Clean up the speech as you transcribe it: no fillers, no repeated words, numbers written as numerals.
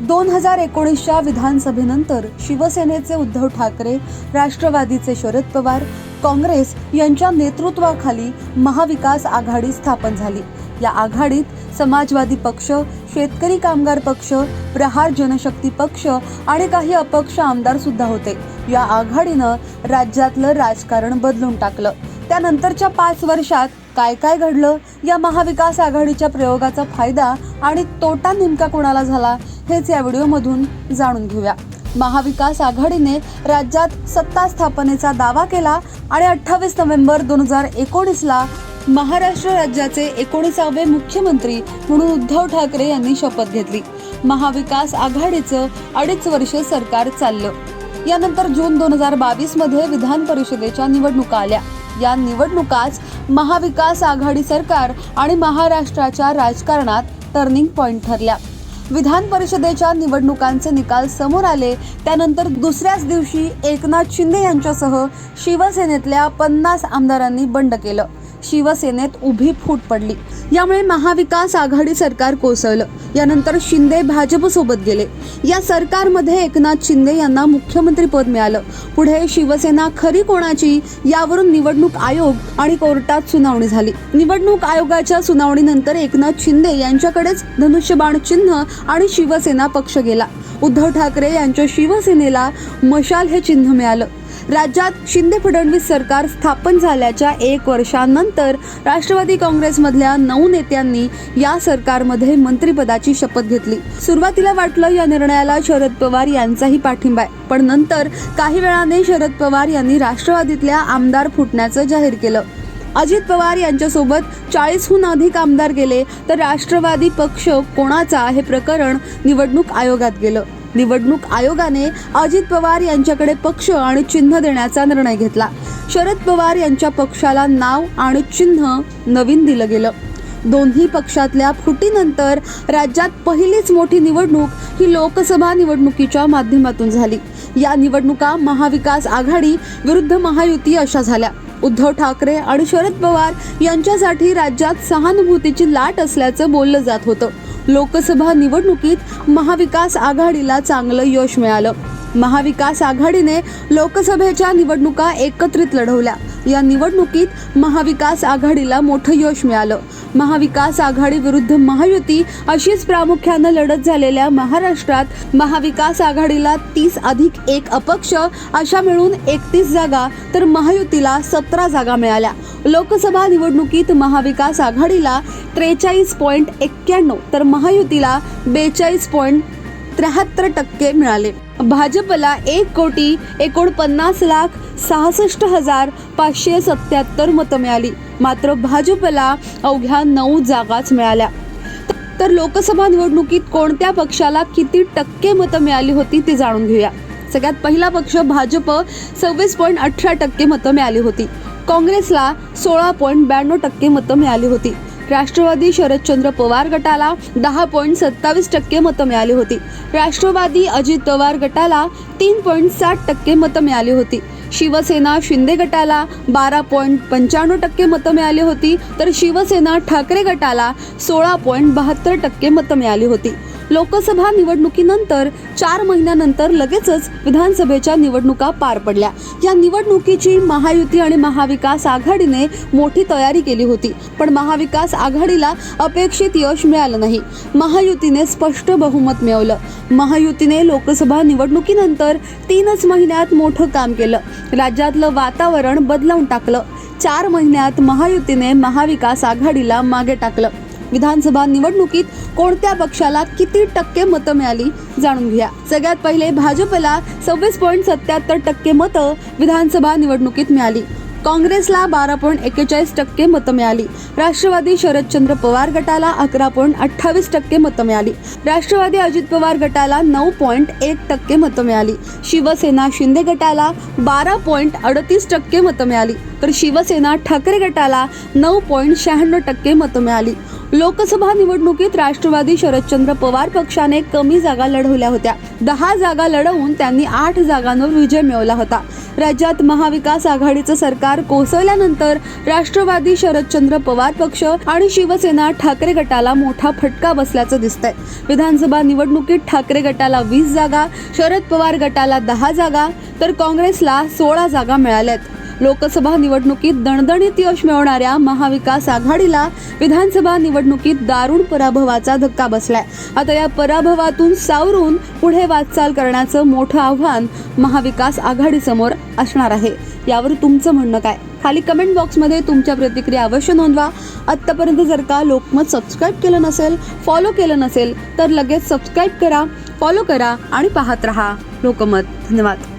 2019च्या विधानसभेनंतर शिवसेनेचे उद्धव ठाकरे, राष्ट्रवादीचे शरद पवार, काँग्रेस यांच्या नेतृत्वाखाली महाविकास आघाडी स्थापन झाली। या आघाडीत समाजवादी पक्ष, शेतकरी कामगार पक्ष, प्रहार जनशक्ती पक्ष आणि काही अपक्ष आमदार सुद्धा होते। या आघाडीनं राज्यातलं राजकारण बदलून टाकलं। त्यानंतरच्या 5 वर्षात काय काय घडलं, या महाविकास आघाडीच्या प्रयोगाचा फायदा आणि तोटा नेमका कोणाला झाला, हेच या व्हिडिओमधून जाणून घेऊया। महाविकास आघाडीने राज्यात सत्ता स्थापनेचा दावा केला आणि 28 नोव्हेंबर 2019ला महाराष्ट्र राज्याचे 19वे मुख्यमंत्री म्हणून उद्धव ठाकरे यांनी शपथ घेतली। महाविकास आघाडीचं 2.5 वर्ष सरकार चाललं। यानंतर जून 2022 मध्ये विधान परिषदेच्या निवडणुका आल्या। या निवडणुकाच महाविकास आघाडी सरकार आणि महाराष्ट्राच्या राजकारणात टर्निंग पॉइंट ठरल्या। विधान परिषदेच्या निवडणुकांचे निकाल समोर आले त्यानंतर दुसऱ्याच दिवशी एकनाथ शिंदे यांच्यासह शिवसेनेतल्या 50 आमदारांनी बंड केलं। शिवसेनेत उभी फूट पडली। यामुळे महाविकास आघाडी सरकार कोसळलं। यानंतर शिंदे भाजपसोबत गेले। या सरकारमध्ये एकनाथ शिंदे यांना मुख्यमंत्री पद मिळालं। पुढे शिवसेना खरी कोणाची यावरून निवडणूक आयोग आणि कोर्टात सुनावणी झाली। निवडणूक आयोगाच्या सुनावणीनंतर एकनाथ शिंदे यांच्याकडेच धनुष्यबाण चिन्ह आणि शिवसेना पक्ष गेला। उद्धव ठाकरे यांच्या शिवसेनेला मशाल हे चिन्ह मिळालं। राज्यात शिंदे फडणवीस सरकार स्थापन झाल्याच्या 1 वर्षानंतर राष्ट्रवादी काँग्रेसमधल्या 9 नेत्यांनी या सरकारमध्ये मंत्रिपदाची शपथ घेतली। सुरुवातीला वाटलं या निर्णयाला शरद पवार यांचाही पाठिंबा आहे, पण नंतर काही वेळाने शरद पवार यांनी राष्ट्रवादीतल्या आमदार फुटण्याचं जाहीर केलं। अजित पवार यांच्यासोबत 40हून अधिक आमदार गेले तर राष्ट्रवादी पक्ष कोणाचा हे प्रकरण निवडणूक आयोगात गेलं। निवडणूक आयोगाने अजित पवार यांच्याकडे पक्ष आणि चिन्ह देण्याचा निर्णय घेतला। शरद पवार यांच्या पक्षाला नाव आणि चिन्ह नवीन दिलं गेलं। दोन्ही पक्षातल्या फुटीनंतर राज्यात पहिलीच मोठी निवडणूक ही लोकसभा निवडणुकीच्या माध्यमातून झाली। या निवडणुका महाविकास आघाडी विरुद्ध महायुती अशा झाल्या। उद्धव ठाकरे आणि शरद पवार यांच्यासाठी राज्यात सहानुभूतीची लाट असल्याचं बोललं जात होतं। लोकसभा निवडणुकीत महाविकास आघाडीला चांगलं यश मिळालं। महाविकास आघाडीने लोकसभेच्या निवडणुका एकत्रित लढवल्या। या निवडणुकीत महाविकास आघाडीला मोठं यश मिळालं। महाविकास आघाडी विरुद्ध महायुती अशीच प्रामुख्यानं लढत झालेल्या महाराष्ट्रात महाविकास आघाडीला 30+1 अपक्ष अशा मिळून 31 जागा तर महायुतीला 17 जागा मिळाल्या। लोकसभा निवडणुकीत महाविकास आघाडीला 43.91 तर महायुतीला 42.73% मिळाले। भाजपला 1,49,66,577 मतं मिळाली, मात्र भाजपला अवघ्या 9 जागाच मिळाल्या। तर लोकसभा निवडणुकीत कोणत्या पक्षाला किती टक्के मतं मिळाली होती ते जाणून घेऊया। सगळ्यात पहिला पक्ष भाजप 26.18% मतं मिळाली होती। काँग्रेसला 16.92% मतं मिळाली होती। राष्ट्रवादी शरदचंद्र पवार गटाला 10.27% मतं मिळाली होती। राष्ट्रवादी अजित पवार गटाला 3.60% मतं मिळाली होती। शिवसेना शिंदे गटाला 12.95% मतं मिळाली होती, तर शिवसेना ठाकरे गटाला 16.72% मतं मिळाली होती। लोकसभा निवडणुकीनंतर 4 महिन्यानंतर लगेचच विधानसभेच्या निवडणुका पार पडल्या। या निवडणुकीची महायुती आणि महाविकास आघाडीने मोठी तयारी केली होती, पण महाविकास आघाडीला अपेक्षित यश मिळालं नाही। महायुतीने स्पष्ट बहुमत मिळवलं। महायुतीने लोकसभा निवडणुकीनंतर 3च महिन्यात मोठं काम केलं। राज्यातलं वातावरण बदलवून टाकलं। 4 महिन्यात महायुतीने महाविकास आघाडीला मागे टाकलं। विधानसभा निवडणुकीत कोणत्या पक्षाला किती टक्के मतं मिळाली जाणून घ्या। सगळ्यात पहिले भाजपला 26.77% मतं विधानसभा निवडणुकीत मिळाली। काँग्रेसला 12.41% मतं मिळाली। राष्ट्रवादी शरदचंद्र पवार गटाला 11.28% मतं मिळाली। राष्ट्रवादी अजित पवार गटाला 9.1% मतं मिळाली। शिवसेना शिंदे गटाला 12.38% मतं मिळाली, तर शिवसेना ठाकरे गटाला 9.96% मतं मिळाली। लोकसभा निवडणुकीत राष्ट्रवादी शरदचंद्र पवार पक्षाने कमी जागा लढवल्या होत्या। 10 जागा लढवून त्यांनी 8 जागांवर विजय मिळवला होता। राज्यात महाविकास आघाडीचं सरकार कोसळल्यानंतर राष्ट्रवादी शरदचंद्र पवार पक्ष आणि शिवसेना ठाकरे गटाला मोठा फटका बसल्याचं दिसतंय। विधानसभा निवडणुकीत ठाकरे गटाला 20 जागा, शरद पवार गटाला 10 जागा तर काँग्रेसला 16 जागा मिळाल्यात। लोकसभा निवडणुकीत दणदणीत यश मिळवणाऱ्या महाविकास आघाडीला विधानसभा निवडणुकीत दारुण पराभवाचा धक्का बसलाय। आता या पराभवातून सावरून पुढे वाटचाल करण्याचं मोठं आव्हान महाविकास आघाडीसमोर असणार आहे। यावर तुमचं म्हणणं काय? खाली कमेंट बॉक्समध्ये तुमच्या प्रतिक्रिया अवश्य नोंदवा। आत्तापर्यंत जर का लोकमत सबस्क्राईब केलं नसेल, फॉलो केलं नसेल तर लगेच सबस्क्राईब करा, फॉलो करा आणि पाहत रहा लोकमत। धन्यवाद।